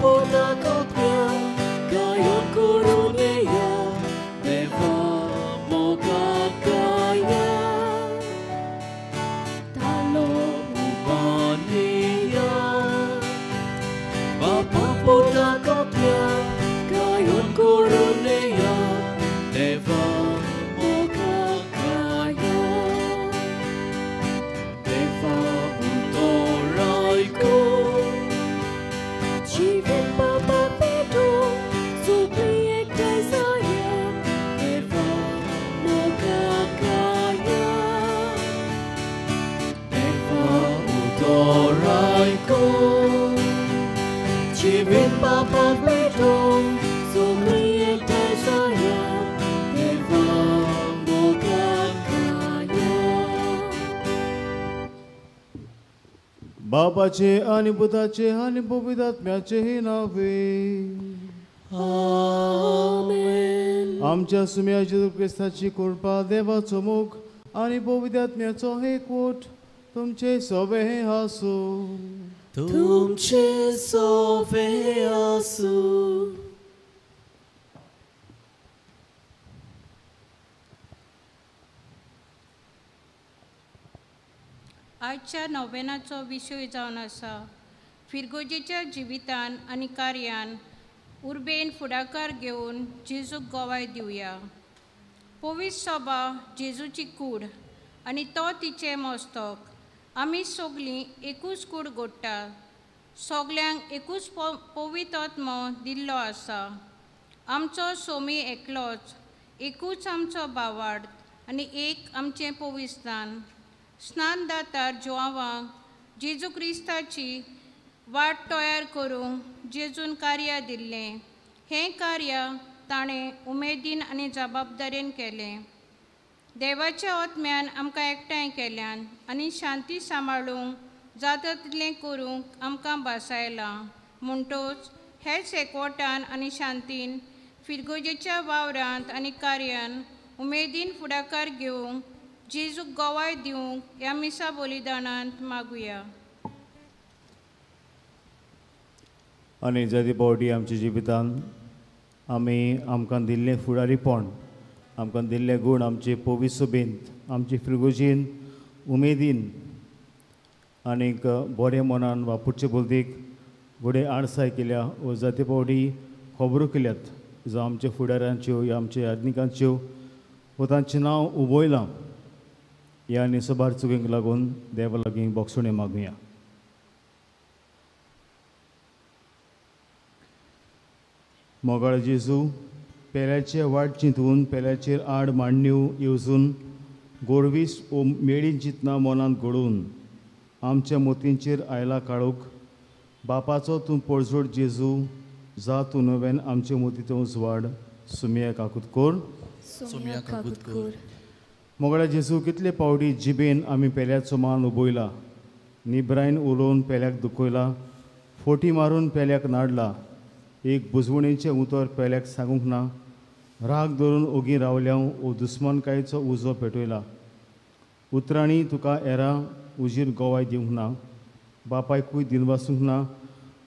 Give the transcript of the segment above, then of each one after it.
Potakopia, kayon koroneya, deva mogakaya, talo ubaneya. Bapa Potakopia, kayon koroneya, deva mogakaya, deva utoraiko. Jiven Baba Pedo, Supri Ektasaya, Deva Mogakaya, Deva Utoraiko. Jiven Baba Pedo, Supri Ektasaya, Deva Mogakaya. बापाचे आणि पुताचे आणि पवित्रात्म्याचेही नावे. Amen. आमच्या सुम्या जेजू ख्रिस्ताची कृपा, देवाचो मोग आणि पवित्रात्म्याचो एकवट तुमचे सोबे आसू. तुमचे सोबे आसू. आजच्या नोवेनाचो विशय जावन आसा फिरगोजेच्या जिवितान आनी कार्यान उर्बेन फुडाकार घेवन जेजूक गोवाय दिवया. पवित्र सभा जेजूची कूड आनी तो तिचे मस्तक. आमी सगळीं एकूच कूड घोडटा. सगल्यांक एकूच पवित्र आत्मो दिल्लो आसा. आमचो सोमी एकलोच, एकूच आमचो भावार्थ आनी एक आमचें पवित्रस्थान. स्नानदातार जोआवांक जेजू क्रिस्ताची वाट तयार करूंक जेजून कार्य दिल्लें. हें कार्य ताणें उमेदीन आनी जबाबदारेन केलें. देवाच्या आत्म्यान आमकां एकठांय केल्यान आनी शांती सांबाळूंक जाता तितलें करूंक आमकां भासायलां. म्हणटच हेच एकवटान आनी शांतीन फिरगोजेच्या वावरांत आनी कार्यान उमेदीन फुडाकार घेवंक जेजूक गोवाय दिवंक ह्या मिसा बलिदानांत मागुया. आनी जाती पावटी आमच्या जिवितान आमी आमकां दिल्लें फुडारीपण, आमकां दिल्ले गूण आमचे पवित्र सभेंत, आमचे फिरगोजेन उमेदीन आनीक बरे मनान वापरचे बोलतीक घोडे आडसाय केल्या व जाती पावटी खबरो केल्यात जावं आमच्या फुडाऱ्यांच्यो या आमच्या याज्ञिकांच्यो व तांचें नांव उबयलां. ह्या निसोबार चुकेंक लागून देवा लागीं बोगसुणें मागुया. मोगाळ जेजू, पेल्याचे वाट चिंतून पेल्याचेर आड मांडण्यो येवजून गोडवीस मेळीन चिंतना मनांत घडोवन आमच्या मोतींचेर आयला काळोख. बापाचो तूं पळजोड जेजू, जा तूं नव्यान आमचे मोतीचो उजवाड सुमया काकूत कोर. मोगळ्या जेजू, कितले पावटी जिबेन आमी पेल्याचो मान उबयला, निबरायन उलोवन पेल्याक दुखयला, फोटी मारून पेल्याक नाडला, एक बुजवणेचें उतर पेल्याक सांगूंक ना, राग धरून ओगी रावल्या ओ दुस्मानकायेचो उजो पेटयला. उतरांनी तुका एरा उजीर गोवाय दिवंक ना, बापायकूय दिनवासूंक ना.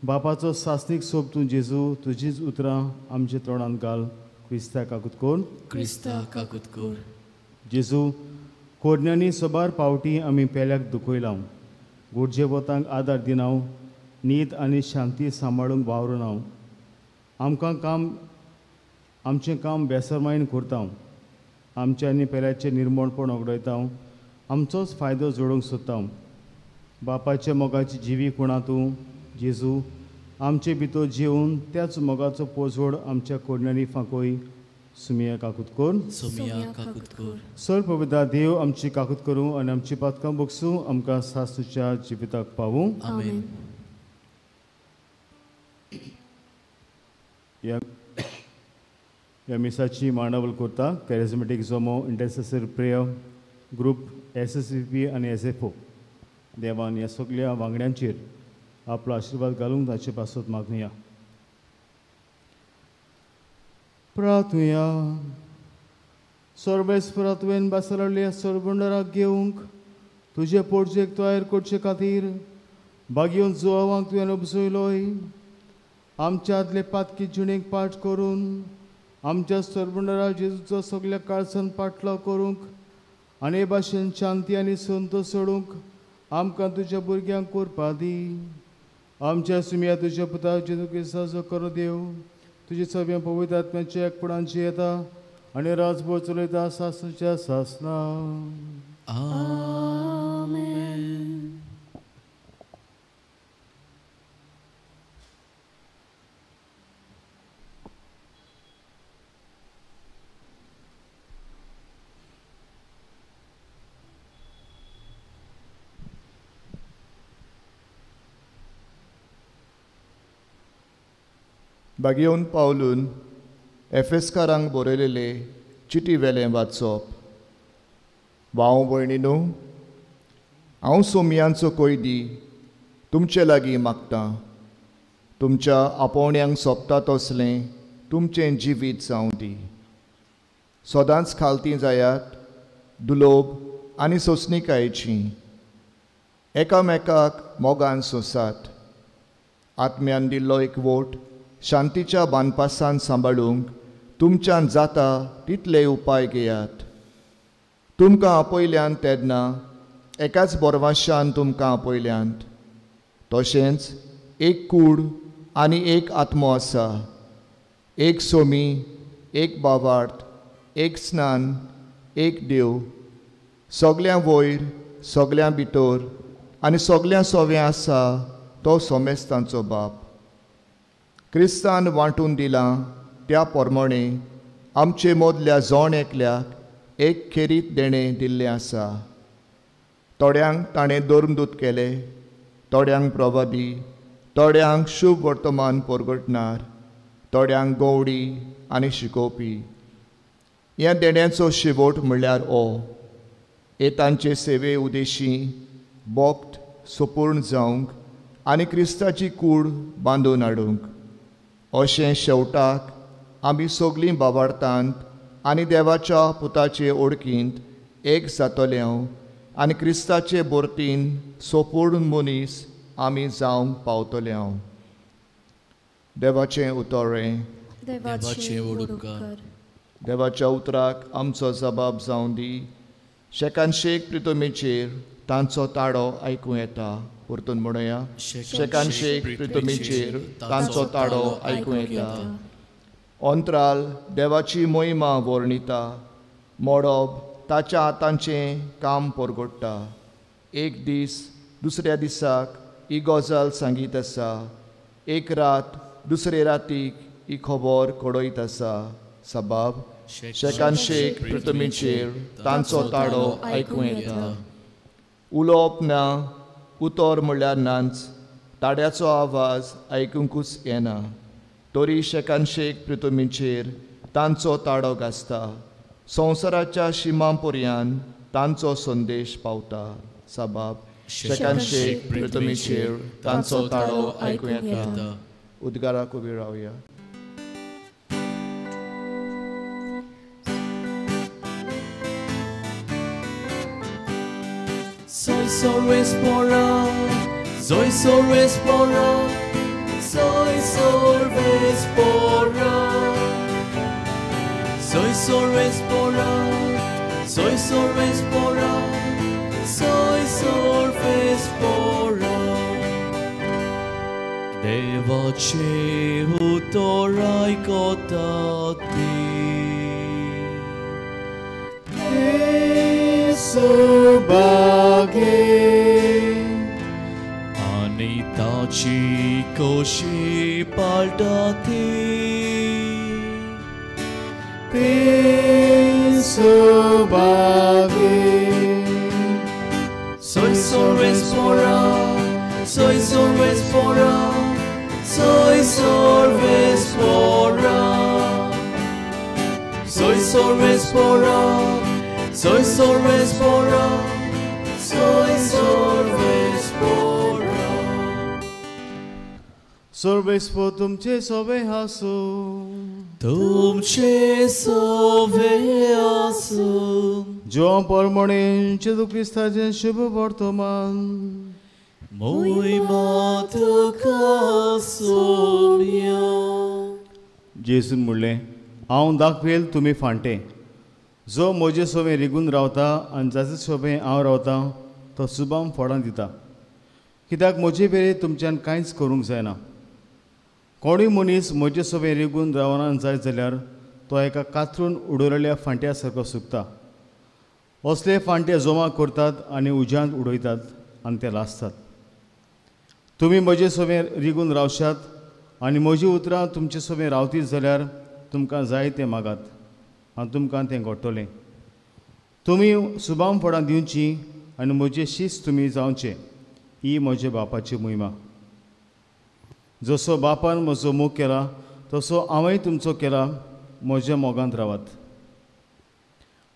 बापाचो सासणीक सोब तूं जेजू, तुजीच उतरां आमच्या तोंडांत घाल. क्रिस्ता काकूत कोर. जेजू, कोडण्यांनी सोबार पावटी आमी पेल्याक दुखयलां, गुडजे वतांक आदार दिनाव, न्हीद आनी शांती सांबाळूंक वावरून हांव. आमचें काम बेसरमायेन करता. आमचे आनी पेल्याचें निर्मळपण ओगडयता. आमचोच फायदो जोडूंक सोदता. बापाच्या मोगाची जिवी कोणा तूं जेजू, आमचे भितर जेवन त्याच मोगाचो पोजवड आमच्या कोडण्यांनी फांकोय. सुमिया काकूत कोर. सर पवित्र देव आमची काकूत करूं आनी आमची पातकां बोगसूं आमकां सासूच्या जिविताक पावूं. ह्या मिसाची मांडावळ करता कॅरिझमॅटीक जोमो इंटरसेसर प्रेयर ग्रूप SSVP आनी SFO. देवान ह्या सगळ्या वांगड्यांचेर आपलो आशिर्वाद घालूंक ताचे पासत मागुया. प्रार्थुया. सर्वेस्परा तुवें बासरल्या सरबुंडराक घेवंक तुजे पोरजेक तयार करचे खातीर बागयोन जुवावांक तुवें उपसयलोय. आमच्या आदले पातकी जिणेक पाठ करून आमच्या सरबुंडरा जेजूचो सगळ्या काळसान पाटलो करूंक आनी भाशेन शांती आनी संतोश सोडूंक आमकां तुज्या भुरग्यांक करपा दी. आमच्या सुम्या तुज्या पुता जेजू क्रिस्ताचो करो देव तुजे सगळ्या पवित्र आत्म्याच्या एकपणांची येता आनी राजभर चलयता सासच्या सासना. आमेन. बागेवन पावलून एफेसकारांक बरयलेले चिटी वेलें वाचप. भाव भयणीनो, हांव सोमयांचो कोयदी तुमचे लागीं मागतां. तुमच्या आपोवण्यांक सोबता तसलें तुमचें जिवीत जावं दी. सदांच खालतीं जायात, दुलोब आनी सोंसणीकायेचीं. एकामेकाक मोगान सोंसात. आत्म्यान दिल्लो एकवोट शांतीच्या बानपासान सांबाळूंक तुमच्यान जाता तितले उपाय घेयात. तुमकां आपयल्यान तेन्ना एकाच बोरवाशान तुमकां आपयल्यात. तशेंच एक कूड आनी एक आत्मो आसा. एक सोमी, एक बावार्थ, एक स्नान, एक देव. सगळ्यां वयर, सगळ्यां भितर आनी सगळ्यां सोवें आसा तो सोमेस्तांचो बाप. क्रिस्तान वांटून दिलां त्या प्रमाणे आमचे मोदल्या जोण एकल्याक एक खेरीत देणें दिल्लें आसा. थोड्यांक ताणें दोरमदूत केलें, थोड्यांक प्रवादी, थोड्यांक शुभ वर्तमान परगटणार, थोड्यांक गवडी आनी शिकोवपी. ह्या देण्याचो शेवट म्हणल्यार हो, एतांचे सेवे उदेशी बोक्त सोपूर्ण जावंक आनी क्रिस्ताची कूड बांदून हाडूंक. अशें शेवटाक आमी सगळीं बाबार्थांत आनी देवाच्या पुताचे ओळखींत एक जातल्यो आनी क्रिस्ताचे बोरतीन सोपूर्ण मनीस आमी जावंक पावतल्यो. देवाचें उतोरें. देवाचें उडोवकार. देवाच्या उतराक आमचो जबाब जावं दी. शेकानशेक प्रितमेचेर तांचो ताळो आयकूं येता. परतून म्हणुया, शेकानशेक प्रितमेचेर तांचो ताळो आयकूं येता. अंतराल देवाची मोहिमा वर्णिता. मोडोब ताच्या हातांचें काम परगडटा. एक दीस दुसऱ्या दिसाक ही गजाल सांगीत आसा. एक रात दुसरे रातीक ही खबर कळयत आसा. सबाब शेकानशेक प्रितमेचेर तांचो ताळो आयकूं येता. उलोवप ना, उतर म्हणल्यार नाच. ताड्याचो आवाज आयकूंकूच येना. तरी शेकानशेक प्रितमेचेर तांचो ताळो घासता. संवसाराच्या शिमां पर्यान तांचो संदेश पावता. सबाब शेकानशेक प्रितमेचेर तांचो ताळो आयकूं येता. उद्गाराक उबी रावया. Soy solo explorar, soy solo explorar, soy solo explorar, soy solo explorar, soy solo explorar, soy solo explorar. Devace utorai kotati. Subage Anitachi koshi paltati. Subage Soy solo explorar, soy solo explorar, soy solo explorar, soy solo explorar, soy solo explorar, soy solo explorar. सर्वेस्पो तुमचे सोवे हासो. तुमचे सोवे आसूं. जो परमणे जेजू क्रिस्ताचे शुभ वर्तमान मोहिमा तुका सोम्या. जेसून म्हणलें, हांव दाखवेल तुमी फांटे. जो म्हजे सोबे रिगून रावता आनी जाचे सोबे हांव रावता तो सुबाम फळां दिता. कित्याक म्हजे बेरे तुमच्यान कांयच करूंक जायना. कोणूय मनीस म्हजे सोबे रिगून रावना जाय जाल्यार तो एका कातरून उडयलेल्या फांट्या सारको सुकता. असले फांटे जमा करतात आनी उज्यांत उडयतात आनी ते लासतात. तुमी म्हजे सोबे रिगून रावशात आनी म्हजी उतरां तुमचे सोबे रावतीत जाल्यार तुमकां जाय तें मागात आनी तुमकां तें घडटलें. तुमी सुबाम फळां दिवचीं आनी म्हजे शिस्त तुमी जावचे. ही म्हजे बापाची मोहिमा. जसो बापान म्हजो मोग केला तसो हांवें तुमचो केला. म्हज्या मोगांत रावात.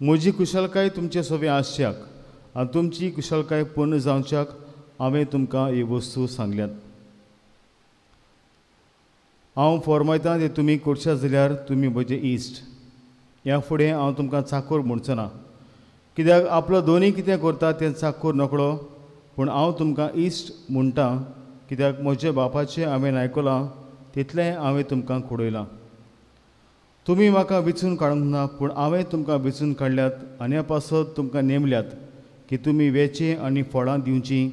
म्हजी कुशलकाय तुमचे सोबे आसच्याक आनी तुमची कुशलकाय पूर्ण जावच्याक हांवें तुमकां ही वस्तू सांगल्यात. हांव फॉर्मायतां ते तुमी करशात जाल्यार तुमी म्हजे इश्ट. ह्या फुडें हांव तुमकां चाकोर म्हणचो ना, कित्याक आपलो दोनी कितें करता तें चाकोर नकळो, पूण हांव तुमकां इश्ट म्हणटा, कित्याक म्हज्या बापाचें हांवें आयकलां तितलें हांवें तुमकां कळयलां. तुमी म्हाका वेंचून काडूंक ना, पूण हांवें तुमकां वेंचून काडल्यात आनी ह्या पासत तुमकां नेमल्यात की तुमी वेचें आनी फळां दिवचीं,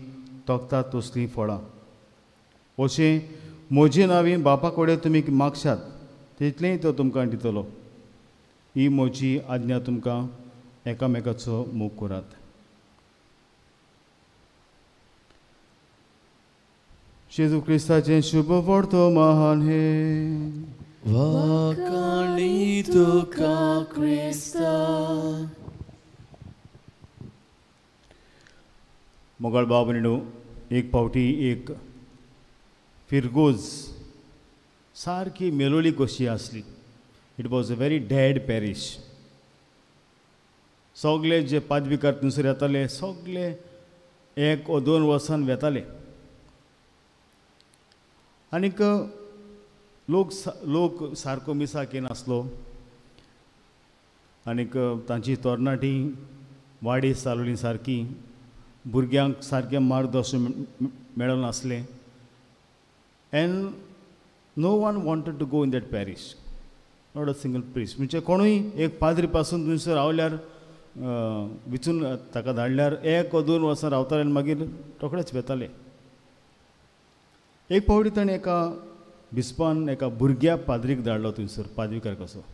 तोखतात तसलीं फळां. अशें म्हजे नांवी बापा कडेन तुमी मागशात तितलेंय तो तुमकां दितलो. ही म्हजी आज्ञा तुमकां, एकामेकाचो मोग करात. जेजू क्रिस्ताचें शुभ वर्तो महान हे. वाकाणी तुका क्रिस्ता. मोगाळ बाबणीनो, एक पावटी एक फिरगोज सारकी मेलोली कशी आसली. It was a very dead parish. सगळे जे पादविकार थंयसर येताले सगळे 1 वा 2 वर्सान वेताले. आनीक लोक सारको मिसाक येनासलो. आनीक तांची तरणाटी वाडी चालवली सारकी. भुरग्यांक सारकें मार्गदर्शन मेळनासलें. And no one wanted to go in that parish. Not a single priest. म्हणजे कोणूय एक पाद्री पासून थंयसर रावल्यार विचून ताका धाडल्यार 1 वा 2 वर्सां रावताले आनी मागीर रोखडेच वेताले. एक फावटी ताणें एका बिस्पान एका भुरग्या पाद्रीक धाडलो थंयसर पादविकार कसो.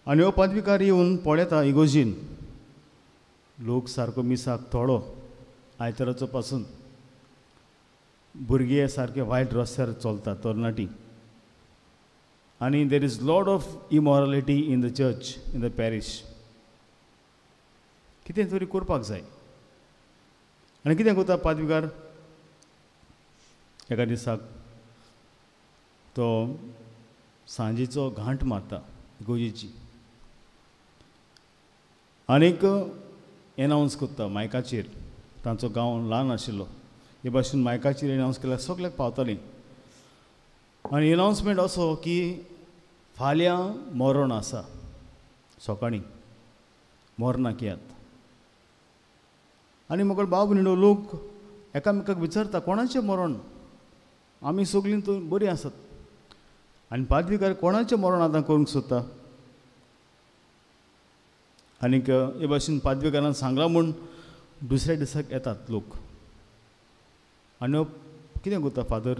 आनी हो पादविकार येवन पळयता इगोजीन लोक सारको मिसाक थोडो आयताराचो पासून भुरगे सारके वायट रस्त्यार चलता तरणाटी. आनी there is lot of immorality in the church, in the parish. कितें तरी करपाक जाय. आनी कितें करता पादविकार? एका दिसाक तो सांजेचो घांट मारता इगोजीची. आनीक एनावन्स करता मायकाचेर. तांचो गांव ल्हान आशिल्लो. हे भाशेन मायकाचेर एनावन्स केल्यार सगळ्याक पावतालीं. आनी एनावन्समेंट असो की फाल्यां मरण आसा. सकाळीं मरणाक येयात. आनी म्हाका बाब न्हिडो लोक एकामेकाक विचारता कोणाचें मरण? आमी सगळीं थंय बरीं आसात. आनी पादविकार कोणाचें मरण आतां करूंक सोदता? आनीक हे भाशेन पादविकारान सांगलां म्हूण दुसऱ्या दिसाक येतात लोक. आनी हो कितें करता फादर?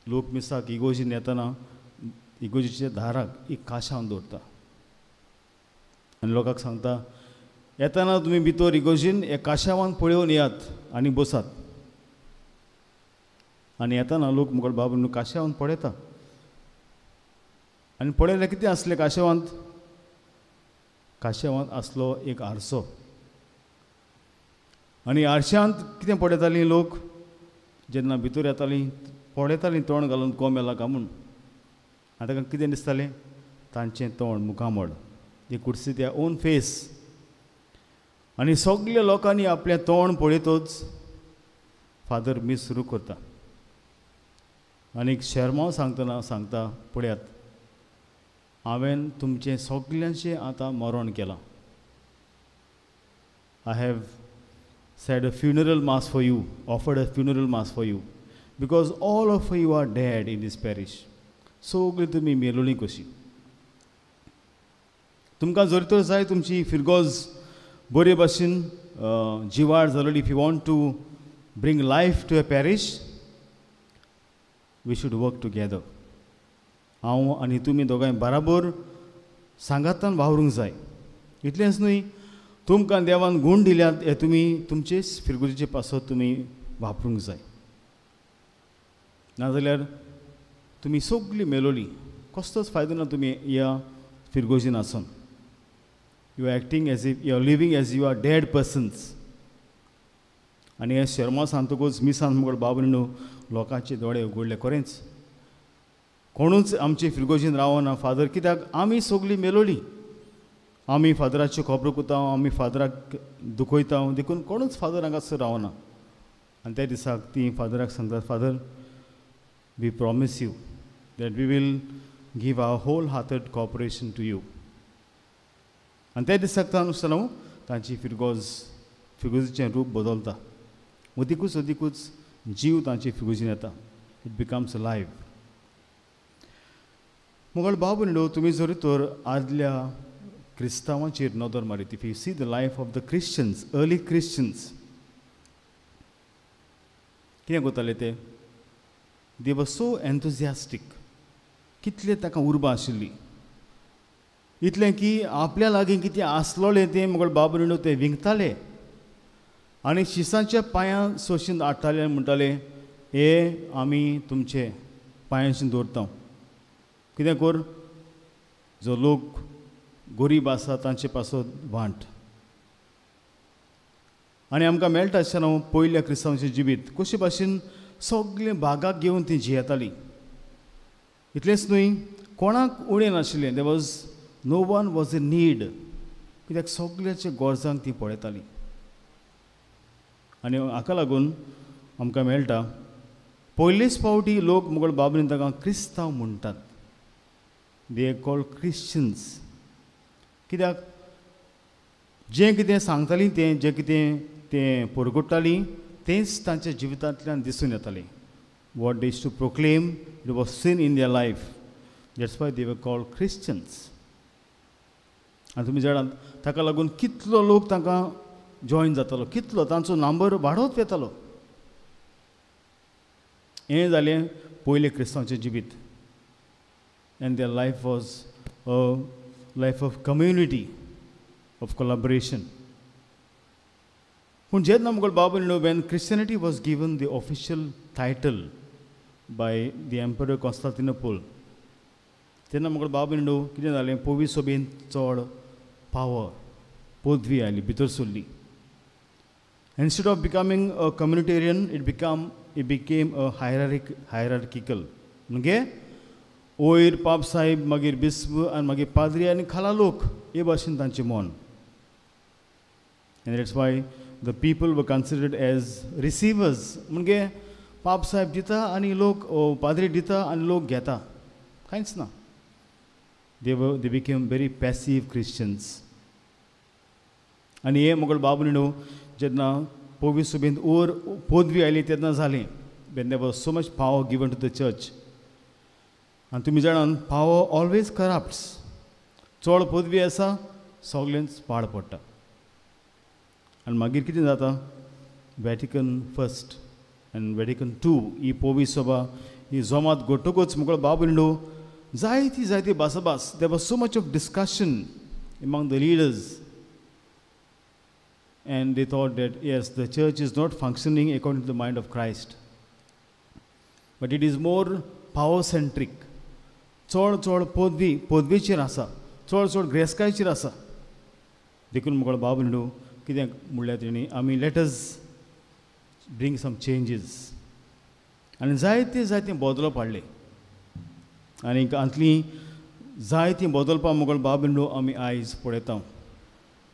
लोक मिसाक इगोजीन येतना इगोजीच्या दाराक एक काशावन दवरता आनी लोकांक सांगता येतना तुमी भितर इगोजीन एक काशावान पळयोवन येयात आनी बसात. आनी येतना लोक मुखार बाबा काशावान पळयता. आनी पळयल्यार कितें आसलें काशावांत? काशावांत आसलो एक आरसो. आनी आरश्यांत कितें पळयतालीं लोक जेन्ना भितर येतालीं? पळयतालीं तोंड घालून कोम येला काय म्हूण. आनी ताका कितें दिसतालें? तांचें तोंड मुखामळ. ती कुडसी त्या ओन फेस. आनी सगळ्या लोकांनी आपलें तोंड पळयतच फादर मीस सुरू करता. आनीक शर्माव सांगतना सांगता पळयात हांवें तुमचें सगल्यांचें आतां मरण केलां. I have said a funeral mass for you, offered a funeral mass for you, because all of you are dead in this parish. सगळीं तुमी मेलोलीं कशी. तुमकां जर तर जाय तुमची फिरगोज बरे भाशेन जिवाड जालोली, if you want to bring life to a parish, we should work together. हांव आनी तुमी दोगांय बराबर सांगातान वावरूंक जाय. इतलेंच न्हय, तुमकां देवान गूण दिल्यात हे तुमी तुमचेच फिरगोजेचे पासत तुमी वापरूंक जाय. नाजाल्यार तुमी सगळीं मेलोलीं, कसलोच फायदो ना तुमी ह्या फिरगोजीन आसून. You are acting as if you are living as you are dead persons. आनी हे शर्मा सांगतकूच मिसान मुगळ बाबून लोकांचे दोळे उगडले. खरेंच कोणूच आमचे फिरगोजीन रावना फादर, कित्याक आमी सगळीं मेलोलीं. आमी फादराचे खोबरो कुता, आमी फादराक दुखयता, देखून कोणूच फादर हांगासर रावना. आनी त्या दिसाक ती फादराक सांगतात, father we promise you that we will give our whole-hearted cooperation to you. आनी त्या दिसाकतान तांची फिरगोजीचें रूप बदलता. अदीकूच जीव तांची फिरगोजीन येता. It becomes live. मुगळ बाब न्हू, तुमी जर तर आदल्या क्रिस्तांवांचेर नदर मारीत, if you see the life of the Christians, early Christians, कितें करताले ते? दे वर सो एन्थुजियास्टीक. कितले ताका उर्बा आशिल्ली. इतलें की आपल्या लागीं कितें आसलोलें तें मुगळ बाबून ते विंगताले आनी शिसांच्या पांयां सोशीन हाडटाले आनी म्हणटाले, हे आमी तुमचे पांयांशीं दवरता. कितें कर, जो लोक गरीब आसा तांचे पासत वांट. आनी आमकां मेळटा आसतना पयल्या क्रिस्तांवांचें जिवीत कशे भाशेन सगळें भागाक घेवन ती जियेतालीं. इतलेंच न्हय, कोणाक उणें नाशिल्लें. There was no one was in need, कित्याक सगळ्याच्या गरजांक ती पळयतालीं. आनी हाका लागून आमकां मेळटा पयलेच फावटी लोक मुगळ बाबरीन ताका क्रिस्तांव म्हणटात. They called Christians. कित्याक जें कितें सांगतालीं तें, जें कितें तें परगट्टालीं तेंच तांच्या जिवितांतल्यान दिसून येतालें. What they used to proclaim, it was seen in their life. That's why they were called Christians. आनी तुमी जाणात ताका लागून कितलो लोक तांकां जॉयन जातालो, कितलो तांचो नंबर वाडत वेतालो. हें जालें पयलें क्रिस्तांवांचें जिवीत. And their life was a life of community, of collaboration. पूण जेन्ना मुगळ बाबून when Christianity was given the official title by the emperor Constantinople, तेन्ना मुगळ बाबून कितें जालें, पोवी सभेन चड पावर, पदवी आयली, भितर सरली. Instead of becoming a communitarian, it became a hierarchical. म्हणजे वयर पाप साहेब, मागीर बिस्व आनी मागीर पाद्री आनी खाला लोक, हे भाशेन तांचें मन. And that's why the people were considered as receivers. म्हणजे पाप साहेब दिता आनी लोक, पाद्री दिता आनी लोक घेता, कांयच ना. They became very passive Christians. आनी हे मुगळ बाबून जेन्ना पोवी सभेंत ओर पदवी आयली तेन्ना जालें. when there was so much power given to the church. आनी तुमी जाणान पावर ऑलवेज करप्ट्स. चड पदवी आसा सगळ्यांच पाड पडटा. आनी मागीर कितें जाता, वॅटिकन फर्स्ट आनी वॅटिकन टू ही पोवी सभा ही जमात घडटकूच मुगळ बाबून जायती भासाभास. There was so much of discussion among the leaders. And they thought that, yes, the church is not functioning according to the mind of Christ. But it is more power-centric. चड पदवीचेर आसा, चड ग्रेस्कायचेर आसा. देखून मुगळ बाबून कितें म्हणल्यार तेणी, आमी let us bring some changes. आनी जायते बदलप हाडले. आनी हातूंतली जायती बदलपा मुगळ बाबून आमी आयज पळयता.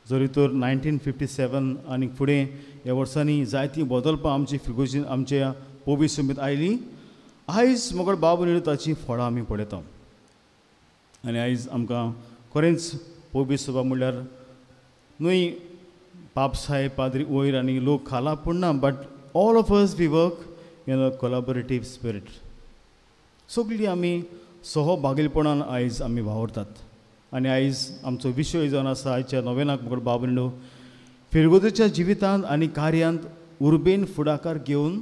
जरी तर 1957 आनी फुडें ह्या वर्सांनी जायती बदलपा आमची फिगोजीन आमच्या पोवी सभेंत आयली. आयज मुगळ बाबून ताची फळां आमी पळयता. आनी आयज आमकां खरेंच पोवी सभा म्हणल्यार न्हय पाप साहेब पाद्री वयर आनी लोक खाला पूण ना, but all of us we work in a collaborative spirit. सगळीं आमी सहभागीपणान आयज आमी वावरतात. आनी आयज आमचो विशय जावन आसा आयच्या नोवेनाक म्हाका बाबंडो, फिरगोदेच्या जिवितांत आनी कार्यांत उर्बेन फुडाकार घेवन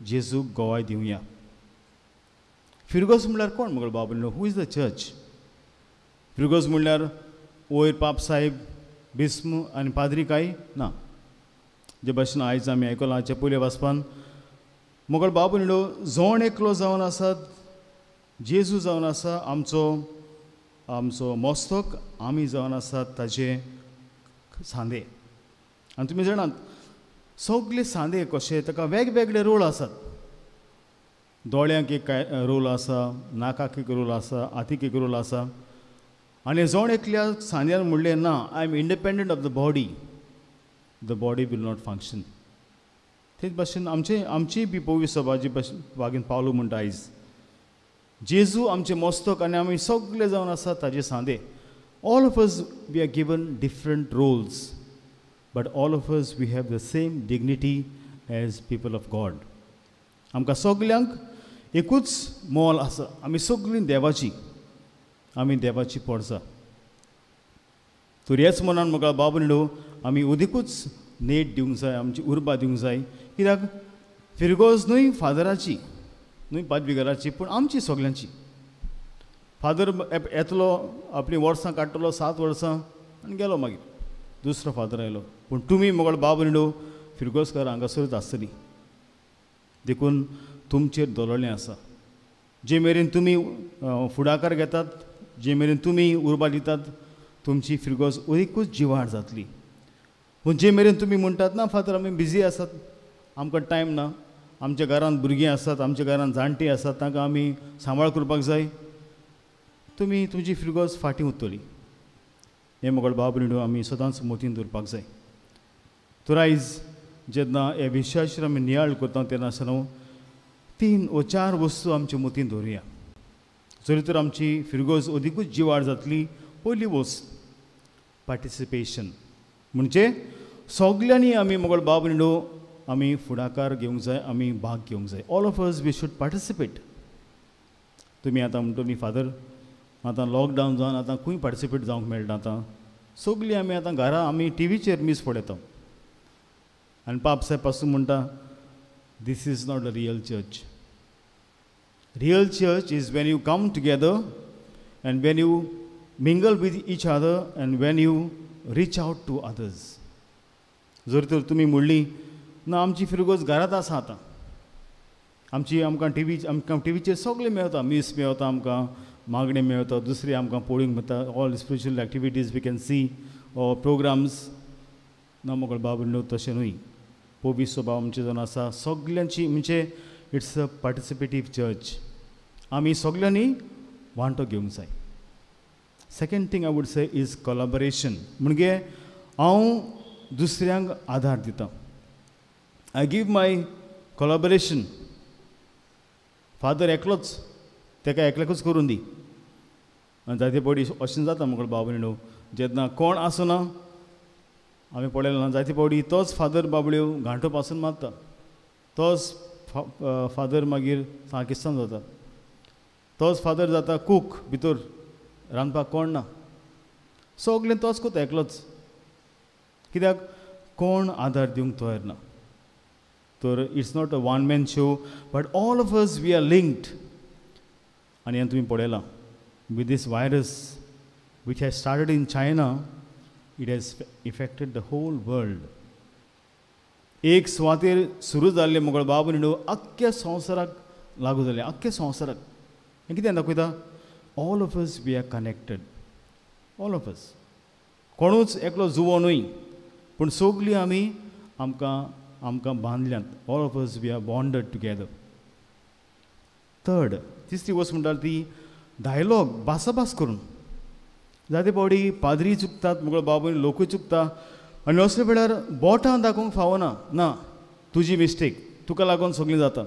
जेजूक गोवाय दिवया. फिरगोस म्हणल्यार कोण म्हाका बाबंडो? Who is the church? फिरगोस म्हणल्यार वयर पाप साहेब बिस्म आनी पाद्री काय ना. जे भाशेन आयज आमी आयकलां हाचे पयले वाचपान मोगळ बाबंडो जोण एकलो जावन आसात, जेजू जावन आसा आमचो मस्तक, आमी जावन आसात ताजे सांदे. आनी तुमी जाणात सगळे सांदे कशे ताका वेगवेगळे रोल आसात. दोळ्यांक एक रोल आसा, नाकाक एक रोल आसा, हातीक एक रोल आसा. आनी जोण एकल्या सांद्यान म्हणलें ना, I am independent of the body will not function. तेच भाशेन आमची बी पवी सभा जी वागीन पावलो म्हणटा आयज, जेजू आमचे मस्तक आनी आमी सगळे जावन आसात ताजे सांदे. All of us we are given different roles, but all of us we have the same dignity as people of God. आमकां सगल्यांक एकूच मोल आसा, आमी सगळीं देवाची, आमी देवाची पोरसां. तर हेच मनान म्हाका बाबंडो आमी उदीकूच नेट दिवंक जाय, आमची उर्बा दिवंक जाय. कित्याक फिरगोस न्हय फादराची, न्हय पाद्रीगाराची, पूण आमची सगल्यांची. फादर येतलो, आपली वर्सां काडटलो, 7 वर्सां आनी गेलो, मागीर दुसरो फादर आयलो. पूण तुमी मोगळ बाबंडो फिरगोसकार हांगासरूच आसतलीं, देखून तुमचेर दवरलें आसा. जे मेरेन तुमी फुडाकार घेतात, जे मेरेन तुमी उर्बा दितात, तुमची फिरगोस अदीकूच जिवाड जातली. पूण जे मेरेन तुमी म्हणटात ना फादर आमी बिजी आसात, आमकां टायम ना, आमच्या घरांत भुरगीं आसात, आमच्या घरांत जाणटी आसात, तांकां आमी सांबाळ करपाक जाय, तुमी तुमची फिरगोस फाटीं उरतली. हें मोगळ बाबंडो आमी सदांच मोतीन दवरपाक जाय. तर आयज जेन्ना हे विशयाचेर आमी नियाळ करता तेन्ना आसतना 3 वा 4 वस्तू आमच्या मोतीन दवरुया. जरी तर आमची फिरगोस अदीकूच जिवाड जातली. पयली वस्त पार्टिसिपेशन, म्हणजे सगल्यांनी आमी मोगळ बाबंडो आमी फुडाकार घेवंक जाय, आमी भाग घेवंक जाय. All of us we should participate. तुमी आतां म्हणटली फादर आतां लॉकडावन जावन आतां खंय पार्टिसिपेट जावंक मेळटा, आतां सगळीं आमी आतां घरा आमी टीव्हीचेर न्यूज पळयता. आनी पाप साहेब पासून म्हणटा this is not a real church. Real church is when you come together and when you mingle with each other and when you reach out to others. जर तर तुमी म्हणली ना आमची फिरगोस घरांत आसा, आतां आमकां टिव्हीचेर सगळें मेळटा, न्यूज मेळटा, आमकां मागणें मेळटा, दुसरी आमकां पळोवंक मेळटा, all spiritual activities we can see or programs. ना मोगळ बाबंडो तशें न्हय. पोवी सभा आमची जावन आसा सगल्यांची, म्हणजे इट्स अ पार्टिसिपेटीव चर्च. आमी सगल्यांनी वांटो घेवंक जाय. Second thing I would say is collaboration. म्हणजे हांव दुसऱ्यांक आदार दितां. I give my collaboration. Father एकलोच, ताका एकल्याकूच करून दी. आनी जायते पडी अशें जाता म्हाका बाबंडो, जेन्ना कोण आसना आमी पळयलें ना, जायते पावटी तोच फादर बाबड्यो घांटो पासून मारता, तोच फादर मागीर साकिस्तान जाता, तोच फादर जाता कूक, भितर रांदपाक कोण ना, सगळें तोच कोता एकलोच. कित्याक कोण आदार दिवंक तयार ना. तर it's not a one man show, but all of us we are linked. आनी हें तुमी पळयलां with this virus which has started in China, it has affected the whole world. एक सुवातेर सुरू जाल्ले मोगळ बाबंडो आख्ख्या संवसाराक लागू जाले, आख्ख्या संवसाराक. हें कितें दाखयता? All of us we are connected. All of us. कोणूच एकलो जुवो न्हय, पूण सगळीं आमी आमकां बांदल्यांत. All of us we are bonded together. Third, तिसरी वस्त म्हणटा ती डायलॉग, भासाभास करून. जायते पावटी पाद्री चुकतात, मोगळ बाबंडो लोकूय चुकता, आनी असले वेळार बोटां दाखोवंक फावना. ना, तुजी मिस्टेक, तुका लागून सगळीं जाता.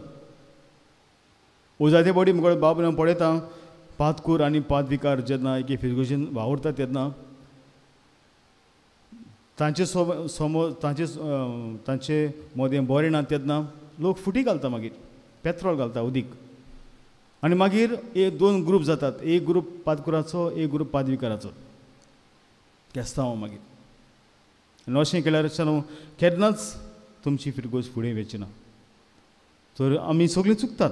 जायते पावटी मोगळ बाबंडो पळयता पातकूर आनी पादविकार जेन्ना एके फिरगोशीन वावरता तेन्ना तांचे समोर तांचे मोदें बरें ना तेन्ना लोक फुटी घालता मागीर पेत्रोल घालता उदीक आनी मागीर दोन ग्रूप जातात एक ग्रूप पादकुराचो एक ग्रूप पादविकाराचो केस्तांव मागीर आनी अशें केल्यार केन्नाच तुमची फिरगोज फुडें वचना तर आमी सगळीं चुकतात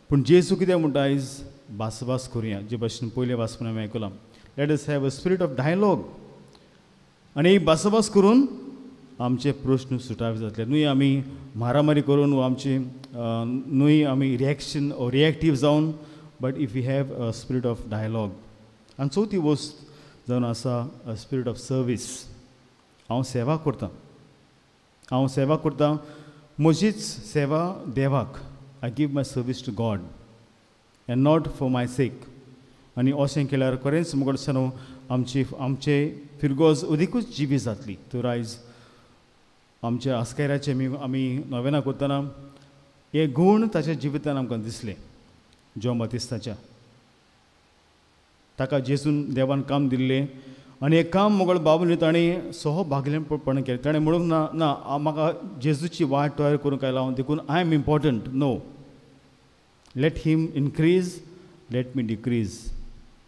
पूण जेजू कितें म्हणटा आयज भास करुया जे भाशेन पयले भासपण आमी आयकलां let us have a spirit of dialogue आनी भास करून आमचे प्रश्न सुटावे जातले न्हय आमी मारामारी करून वा आमची न्हय आमी रिएक्टीव जावन but if you have a spirit of dialogue आनी चवथी वस्त जावन आसा अ स्पिरीट ऑफ सर्वीस हांव सेवा करतां म्हजीच सेवा देवाक I give my service to God and not for my sake आनी अशें केल्यार खरेंच मुखार आमचे फिरगोज अदिकूच जिवी जातली तर आयज आमच्या आस्काराचे आमी नोवेना करतना हे गूण ताच्या जिवितान आमकां दिसले जॉन बातिस्ताच्या ताका जेजून देवान काम दिल्लें आनी हें काम मुगळ बाबून ताणें सोहो भागलेपण केलें ताणें म्हणूंक ना म्हाका जेजूची वाट तयार करूंक आयला देखून I am important no let him increase let me decrease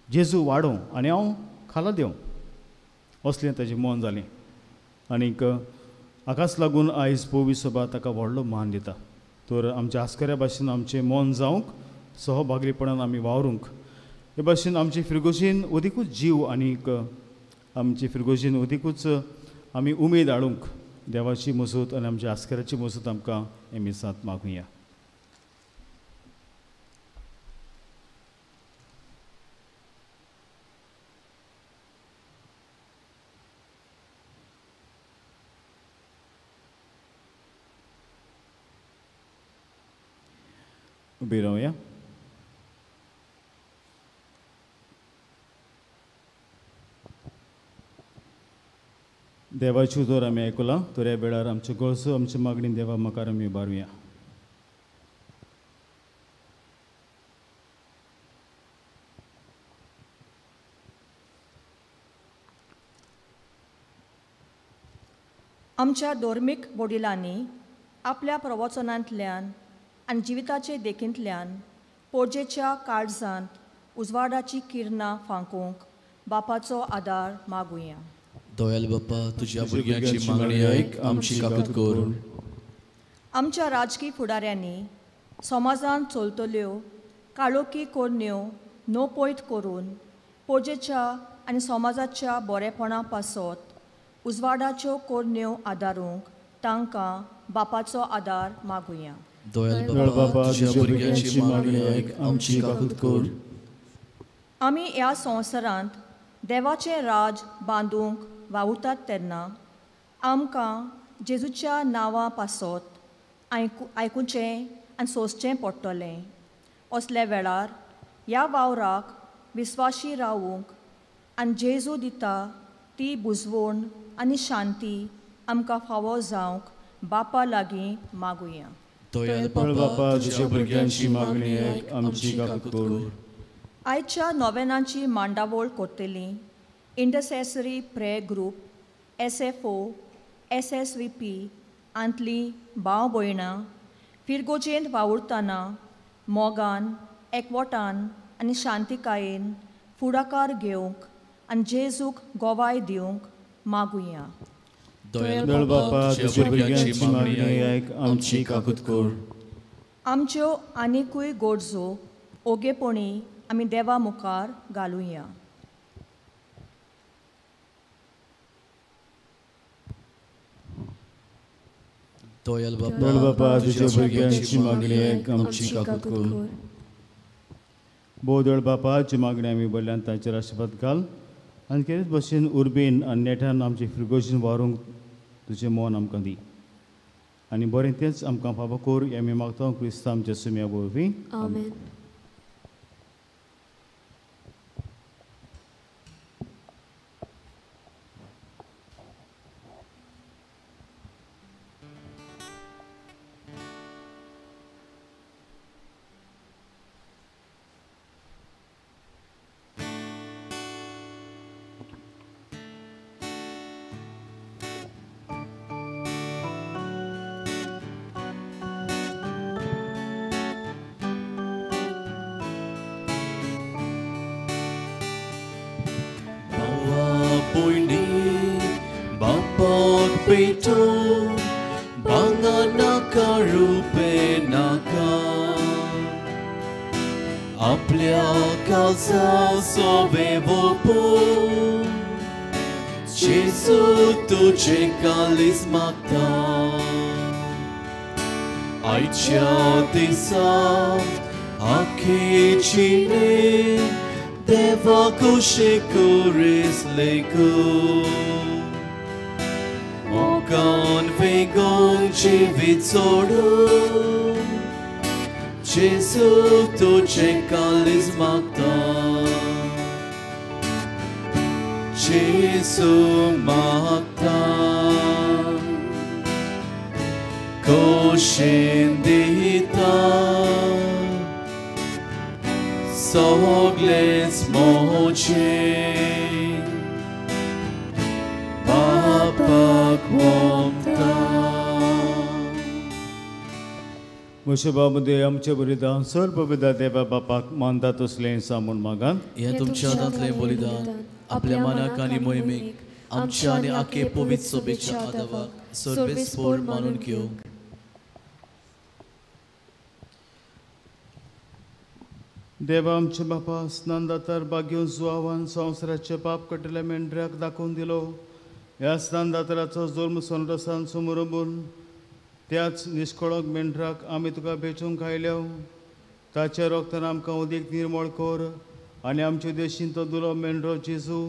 जेजू वाडों आनी हांव खाला देंव असलें ताजें मन जालें आनीक हाकाच लागून आयज पोवी सभा ताका व्हडलो मान दिता तर आमच्या आस्कऱ्या भाशेन आमचें मन जावंक सहभागीपणान आमी वावरूंक हे भाशेन आमचे फिरगोशीन अदिकूच जीव आनीक आमचे फिरगोशीन अदिकूच आमी उमेद हाडूंक देवाची मजत आनी आमच्या आस्कऱ्याची मजत आमकां हे मिसांत मागुया उबी रावया देवाची उतर आमी आयकलां तर ह्या वेळार आमच्यो गरजो आमचे मागणी देवा मुखार आमी उबारुया आमच्या धर्मीक वडिलांनी आपल्या प्रवचनांतल्यान आनी जिविताचे देखींतल्यान पोरजेच्या काळजांत उजवाडाची किरणां फांकूंक बापाचो आदार मागुया दयाल बाप्पा तुज्या भुरग्यांची मागणी आयक आमची काकूत कर आमच्या राजकीय फुडाऱ्यांनी समाजांत चलतल्यो काळोखी कोरण्यो नोपयत करून पोरजेच्या आनी समाजाच्या बरेपणा पासत उजवाडाच्यो कोरण्यो आदारूंक तांकां बापाचो आदार मागुया दयाल बाप्पा तुज्या भुरग्यांची मागणी आयक आमची काकूत कर आमी ह्या संवसारांत देवाचें राज बांदूंक वावुरतात तेन्ना आमकां जेजूच्या नांवा पासत आयकुचें आनी सोंसचें पडटलें असल्या वेळार ह्या वावराक विस्वाशी रावूंक आनी जेजू दिता ती बुजवण आनी शांती आमकां फावो जावंक बापा लागीं मागुया दयाल बाप्पा तुज्या भुरग्यांची मागणी आयक आमची काकूत कर आयच्या नोवेनांची मांडावळ करतली intercessory prayer group SFO SSVP आंतली भाव भयणां फिरगोजेंत वावुरतना मोगान एकवटान आनी शांतिकायेन फुडाकार घेवंक आनी जेजूक गोवाय दिवंक मागुया दयाल बाप्पा तुज्या भुरग्यांची मागणी आयक आमची काकूत कर आमच्यो आनिकूय गरजो ओगेपणी आमी देवा मुखार घालुया दयाल बाप्पा तुज्या भुरग्यांची मागणी आयक आमची काकूत कर बोदळ बापाची मागणी आमी बोल्ल्यान ताचेर आशिर्वाद घाल आनी केच भशेन उर्बेन आनी नेटान आमचे फिरगोशीन व्हरूंक तुजें मन आमकां दी आनी बरें तेंच आमकां फावो कोर हें आमी मागता क्रिस्तांव आमच्या सुम्या वरवीं आमेन Sobeto Banganaka Rupenaka Aplia Kalsa Sobevopo Jesu Tuce Kalis Magda Aicia Tisat Akicine Deva Kushikuris Leku Mokan Vegon Chivitsoru Jesu Tuce Kalis Magda Jesu Magda Koshindita Sogles moche Bapak wonta मुशबामध्ये आमचे बलिदान सर्व विदा देवा बापाक मानतात असलें सांगून मागा हे तुमच्या हातांतलें बलिदान आपल्या मनाक आनी मोहिमेक आमच्या आनी आखे पवित्र सोबेच्या आदावाक सर्वेस्पोर मानून घेवंक देवा आमचे बापा स्नानदातार भाग्यो जुआवान संवसाराचे पाप कटले मेंढऱ्याक दाखोवन दिलो ह्या स्नानदाताराचो जल्म सोनरसान समोर उबून त्याच निश्कळोक मेंढराक आमी तुका भेटूंक आयल्या ताच्या रोगतान आमकां उदीक निर्मळ कर आनी आमचे देशीन तो दुलो मेंढरो जेजू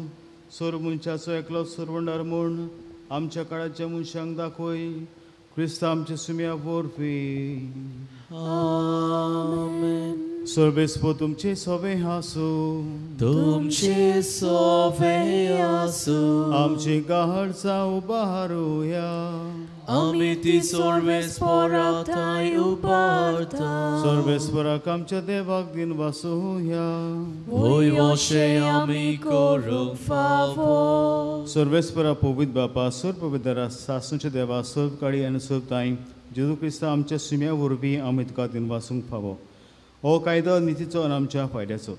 सोर मनशाचो एकलो सुरवंडार म्हूण आमच्या काळाच्या मनशांक दाखय क्रिस्त आमच्या सुम्या वरवी आमेन सर्वेस्पो तुमचे सोवे हासू तुमचे सोवे आसूं आमची गाहड जावं उबारूया आमी ती सर्वेस्पोराताय उबारता सर्वेस्पराक आमच्या देवाक दिन वासूया होय अशें आमी करूंक फावो सर्वेस्परा पवित्र बापा सर्व पवित्र सासूच्या देवा सर्व काळी आनी सर्व ताई जेजू क्रिस्त आमच्या सुम्या वरवीं आमी तुका दिन वासूंक फावो हो कायदो नितीचो आनी आमच्या फायद्याचो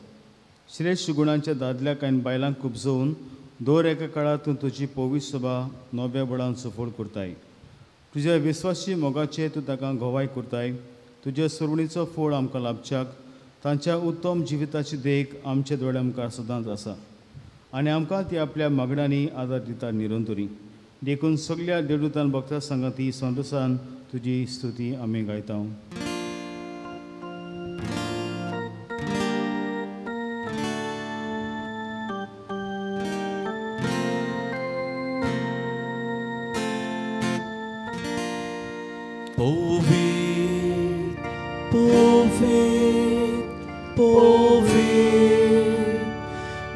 श्रेश्ठ गुणांच्या दादल्याक आनी बायलांक कुबजोवन दर एका काळांतून तुजी पवित्र सभा नव्या बळान सफळ करताय तुज्या विस्वासी मोगाचे तूं ताका घोवाय करताय तुज्या सुरवणीचो फळ आमकां लाभच्याक तांच्या उत्तम जिविताची देख आमचे दोळे मुखार सदांच आसा आनी आमकां ती आपल्या मागण्यांनी आदार दिता निरंतरी देखून सगळ्या देवदूतान भक्तां सांगाती संतोसान तुजी स्तुती आमी गायता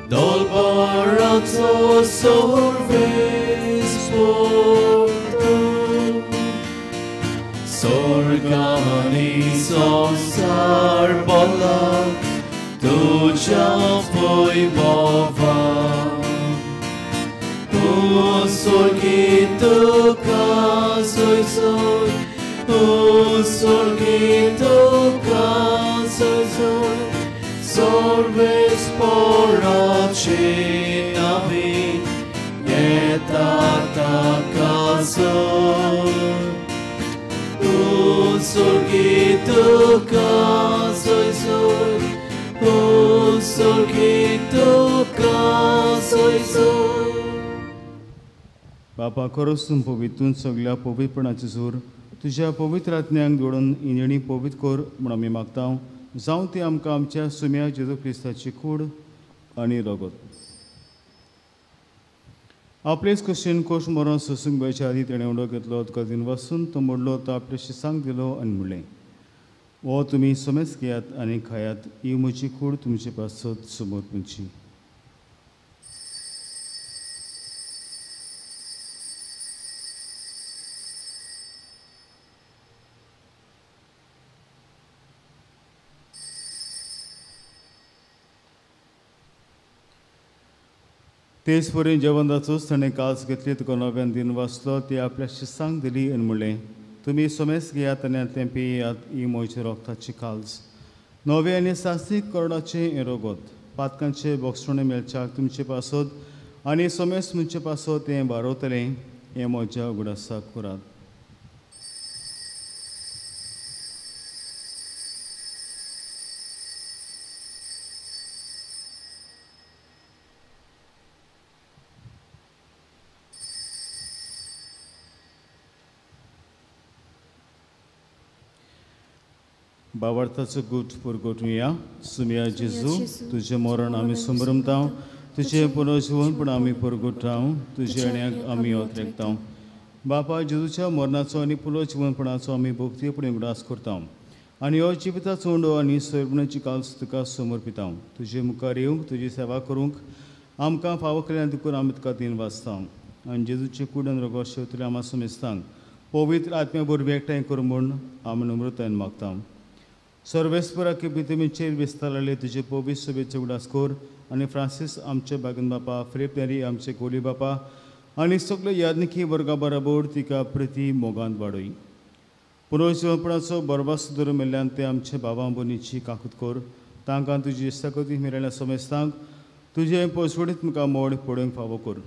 Dolbarato sorvesportum Sorgani sonsar bolak Tuja poi bova Sorgito casoi soi Sorgito casoi soi Sorvesporace navi Etata casoi Sorgito casoi soi Sorgito casoi soi बापा खरोच तूं पवितून सगळ्या पवित्रपणाची जोर तुज्या पवित्र आत्म्यांक जोडून इणणी पवित्र कर म्हूण आमी मागता जावं ती आमकां आमच्या सुम्या जेजू क्रिस्ताची कूड आनी रगत आपलेच कशेन कोश मरण सोसूंक बायच्या आदी तेणें उडो घेतलो तुका दिन वाचून तो मोडलो तो आपल्या शिसांक दिलो आनी म्हणलें वो तुमी समेज घेयात आनी खायात ही म्हजी कूड तुमचे पासत समोर पुंची तेच परेन जेवणाचोच ताणें कास घेतली तुका नव्यान दिन वाचलो ती आपल्या शिसांक दिली आनी म्हणलें तुमी सोमेस घेयात आनी तें पियेयात ही म्हजे रोगताची काल्स नवे आनी सासीक करडाचें हें रगत पातकांचे बोगसणे मेळच्याक तुमचे पासत आनी सोमेस म्हणचे पासत तें बारोवतलें हे म्हज्या उगडासाक करात. बाबार्थाचो गूट पुरगोटुया. सुमिया जेजू, तुझे मरण आमी संभ्रमता, तुझे पुनर्जीवन पण आमी पुरगोटा, तुझे अण्याक आमी ओतरेकता. बापा जेजूच्या मरणाचो आनी पुनर्जीवनपणाचो आमी भक्तीपणे उगडास करता आनी हो जिविताचो उंडो आनी सोयरपणाची काल्स तुका समर्पिता. तुजे मुखार येवंक, तुजी सेवा करूंक आमकां फावो केल्यान देखून आमी तुका दिन वाचता आनी जेजूचे कुडन रगो शेवतले आमा समेस्तांक पवित्र आत्म्या बरोबर एकठांय करूं म्हूण आमी नम्रतायेन मागता. सर्वेस्परा की पितमीचेर विस्तारले तुजे पवित्र सभेचे उगडास कोर आनी फ्रांसीस आमचे बागन बापा, फिलिप नेरी आमचे कोली बापा आनी सगळे यादनिकी वर्गा बरोबर तिका प्रती मोगांत वाडय. पुनर्जीवनपणाचो बरबास धरून मेल्ल्यान ते आमचे बाबा बोनीची काकूत कोर. तांकां तुजी इश्टाकोती मेळ्ळ्या समेस्तांक तुजे पसवडीत मुखार मोड पडोवंक फावो कर.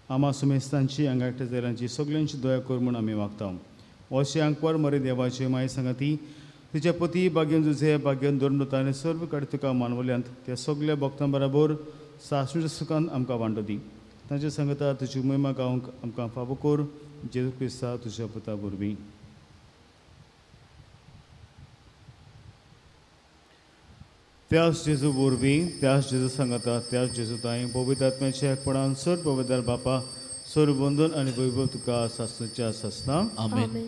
आमा समेस्तांची आंगाकट्या जायल्यांची सगळ्यांची दया कर म्हूण आमी मागता. अशें आंकवार मरे देवाचे माय सांगाती तुजे पती भाग्यन जुझे भाग्यन धरून आनी सर्व कडेन तुका मानवल्यांत त्या सगळ्या भक्तां बरोबर सासणेच्या सुखान आमकां वांटो दी. तांचे सांगता तुजी महिमा गावंक आमकां फावो कर. जेजू क्रिस्ता तुज्या पुता वरवीं. त्याच जेजू वरवीं, त्याच जेजू सांगता, त्याच जेजू ताई पवित्र आत्म्याच्या एकपणान सर्व पवित्र बापा, सर्व बंधन आनी वैभव तुका सासणेच्या सासना. आमेन.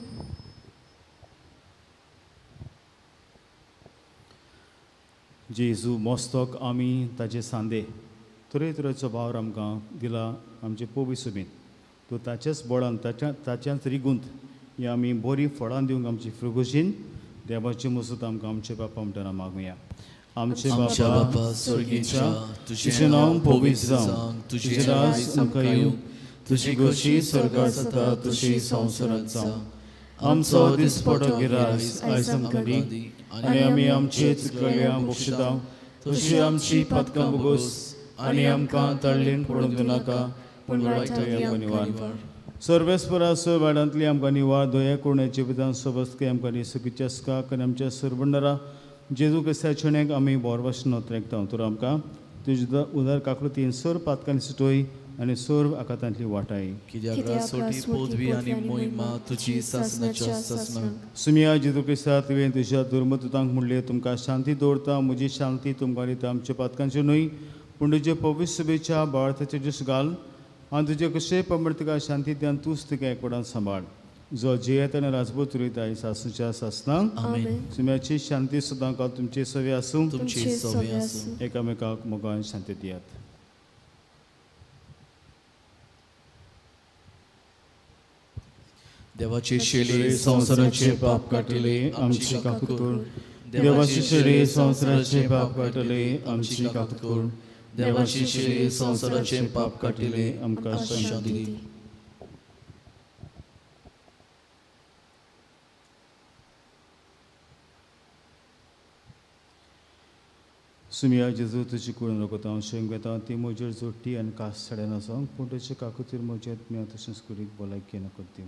जेजू मस्तक आमी ताचे सांदे तरेतरेचो भावर आमकां दिला आमचे पवित्र सभेंत. तो ताच्याच बळान ताच्याच रिगूंत ही आमी बरीं फळां दिवंक आमची फ्रुगोशीन देवाची मजत आमकां आमचे बापा म्हणटाना मागुया. आमचे बापा स्वर्गीच्या, तुजें नांव पवित्र जावं, तुजें राज आमकां येवं, तुजी गोशी स्वर्गांत जाता तशी संवसारांत जावं. आमचो दिसपडो गिरास आयज आमकां दी आनी आमी आमचे चुकलेल्यांक बक्षिता तशी आमची पातकां बोगोस आनी आमकां तळ्ळेन पडूंक दिनाका पूण वायटांतल्यान आमकां निवार. सर्वेस्परा सर वाड्यांतली आमकां निवार दया करून जिवितांत सबसके आमकां सुखीच्या सुखाक आनी आमच्या सरबंडरा जेजू क्रिस्ताचें आमी बोरभाशेन नोतरेकता. तर आमकां तुजे उदार काकृतीन सर पातकांनी सुटोय आनी सर्व आकातांतली वाटाय. कित्याक रासोटी पदवी आनी मोहिमा तुजी सासणाच्या सासणाक. सुमिया जेजू क्रिस्ता तुवें तुज्या दुर्मतांक म्हणले तुमकां शांती दवरता, म्हजी शांती तुमकां दिता. आमच्या पातकांचे न्हय पूण तुजे पवित्र सभेच्या बाळाचे जीस घाल आनी तुजे कशें पंगड तुका शांती दियान तूंच तिका एकवटान सांबाळ. जो जियेत आनी राजभूत चलयता सासणेच्या सासनाक. सुम्याची शांती सुद्दां काल तुमचे सवे आसूं, तुमची सवे आसूं. एकामेकाक मोगान शांती दियात. देवाची शेळी संवसाराचे पाप काटिले आमची काकूत कर. देवाची शेळी संवसाराचे पाप काटले आमची काकूत कर. देवाची शेळी संवसाराचे पाप काटिले आमकां शांती दी. सुमिया जेजू तुजी करून रोखता शेंग घेता ती म्हजेर जोडटी आनी कास साड्यान आसा पूण तुजे काकुतीर म्हजेत मी तशेंच करीत भलायकी न करती.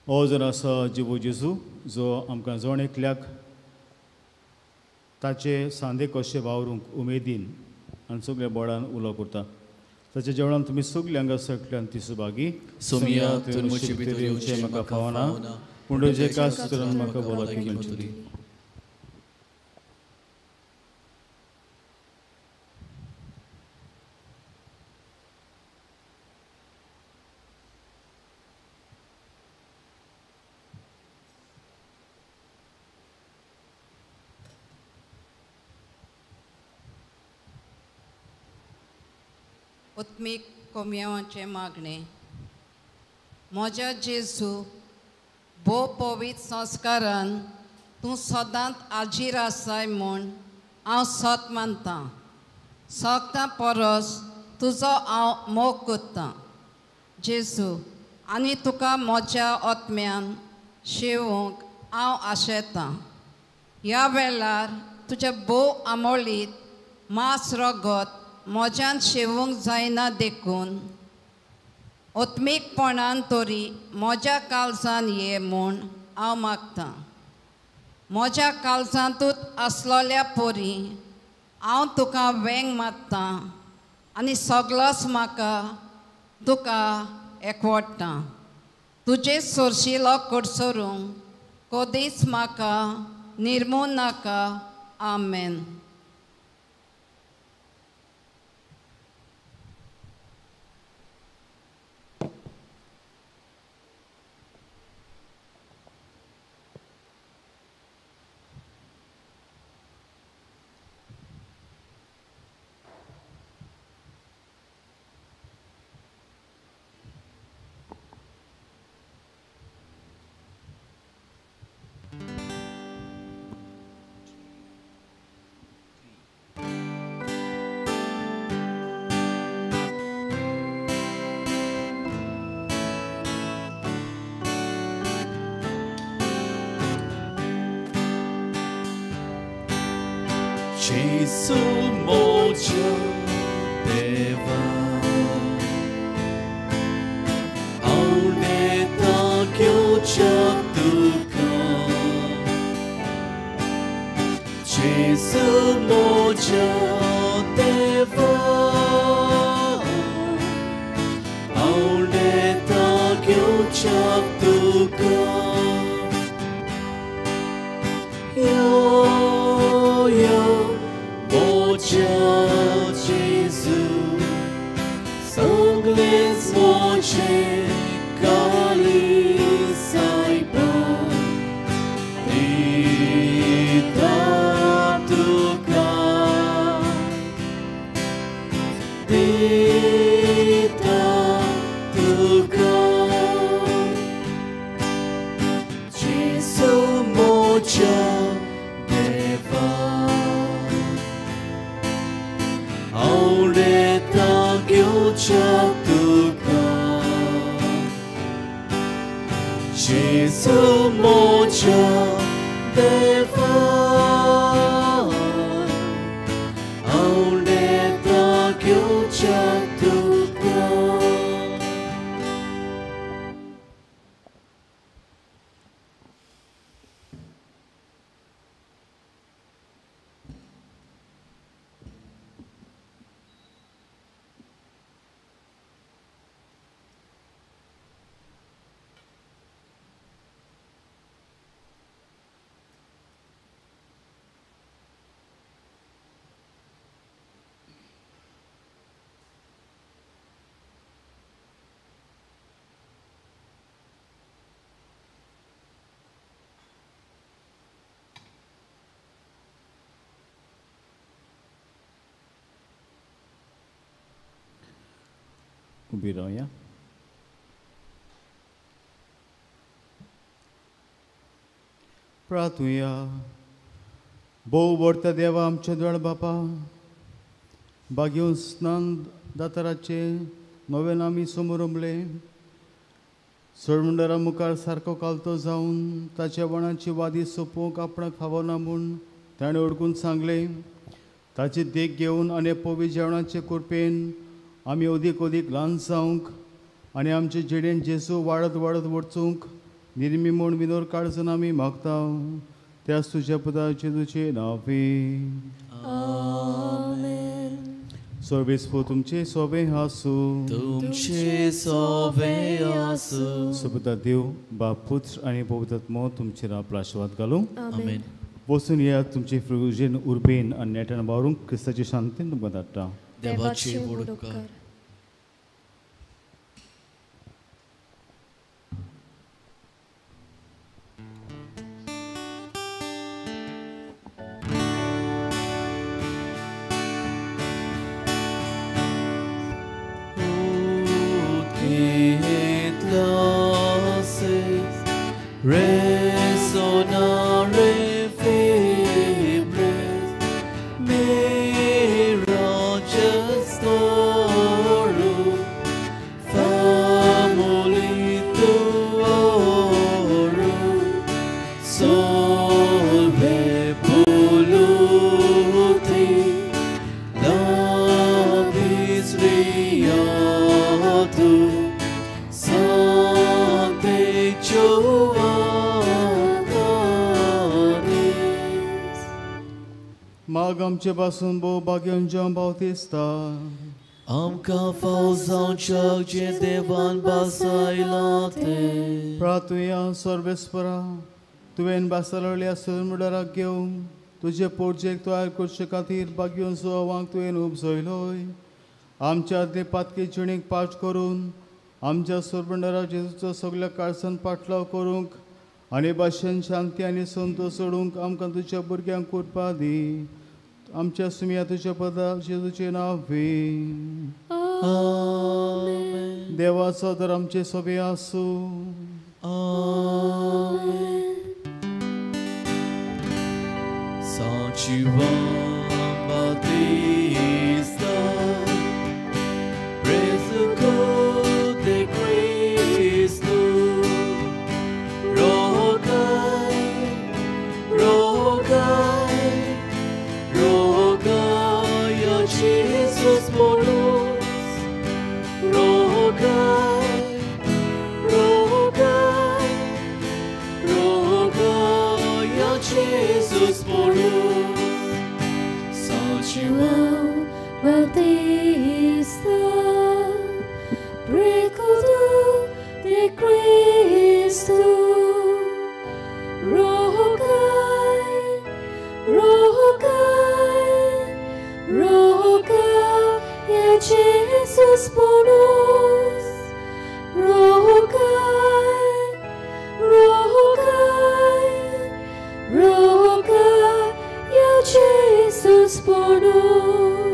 हो जर आसा जिवो जेजू जो आमकां जण एकल्याक ताचे सांदे कशे वावरूंक उमेदीन आनी सगळ्या बळान उलो करता. ताच्या जेवणान तुमी सगळीं हांगा सकल्यान ती सुभागी. सोमिया तुवें म्हजे भितर येवचें म्हाका फावना पूण तुजे कास करून म्हाका भलायकी मेळटली. उत्मीक कोमयावांचे मागणे. म्हज्या जेजू भोव पवित्र संस्कारान तूं सदांच आजीर आसाय म्हूण हांव सत मानतां. सगळ्यां परस तुजो हांव मोग करतां जेजू आनी तुका म्हज्या आत्म्यान शेवूंक हांव आशेतां. ह्या वेळार तुज्या भोव आमोळीत मास रगत मोज्यान शेवूंक जायना देखून ओत्मीकपणान तरी म्हज्या काळजान ये म्हूण हांव मागतां. म्हज्या काळजांतूच आसलोल्या पोरी हांव तुका वेंग मारतां आनी सगळोच म्हाका तुका एकवडटां. तुजे सोरशिलो कडसरूंक कधीच म्हाका निर्मूळ नाका. आमेन. Gesù mojo deva aune ta kyo chatuka Gesù mojo deva aune ta kyo chatuka Gesù, sangles moche kali saiba, dita tuka, Gesù moche chatuka Gesù moja deva aune ta kyo chatuka. उभी राहूया. प्रार्थूया. भोव व्हरता देवा आमचे दोळ बापा, बागेवन स्नान दाताराचे नवें आमी समोर उमले सोडमुंडरा मुखार सारको कालतो जावन ताच्या वणाची वादी सोपोवंक आपणाक फावना म्हूण ताणें ओळखून सांगलें. ताची देख घेवन आनी पवित्र जेवणाचे कृपेन आमी अदीक ल्हान जावंक आनी आमचे जिणेन जेजू वाडत वचूंक निर्मी म्हूण विनोर काळजून आमी मागता. त्याच तुज्या पुता जेजूचे नांवे. सर्वेस्पो तुमचे सोबे आसूं. तुमचे सोबे आसूं. सुपुता देव बाप पुत्र आनी पवित्र आत्मो तुमचेर आपलो आशिर्वाद घालूं. आमेन. बसून या तुमचे फ्रुजेन उर्बेन आनी नेटान बावरूंक क्रिस्ताची शांतीन तुमकां धाडटा. देवाचे वडकार. Resonare fibres mirages toro famolito oro solve polo माग आमचे पासून भोव भाग्यांच्या पावतीस्ता आमकां फाव जावच्याक जे देवान बासायला ते प्रार्थुया सर्वेस्परा तुवें बासारल्या मुडाराक घेवन तुजे पोरजेक तयार करचे खातीर भाग्योन सुवांक तुवें उपसयलोय आमच्या आदले पातकी जिणेक पाठ करून आमच्या सुरबंडारा जेजूचो सगळ्या काळसान पाटलाव करूंक आनी भाशेन शांती आनी संतोश सोडूंक आमकां तुज्या भुरग्यांक करपा दी आमच्या सुमिया तुज्या पदा जेजूचे नांव देवाचो तर आमचे सोबे आसूं San Juan Bautista, presuco de Cristo, rogai, rogai, rogai a Jesus por nós, rogai, rogai, rogai a Jesus por nós. San João Batista, precursor de Cristo, rogai, rogai, rogai a Jesus por nós, rogai, rogai, rogai a Jesus por nós.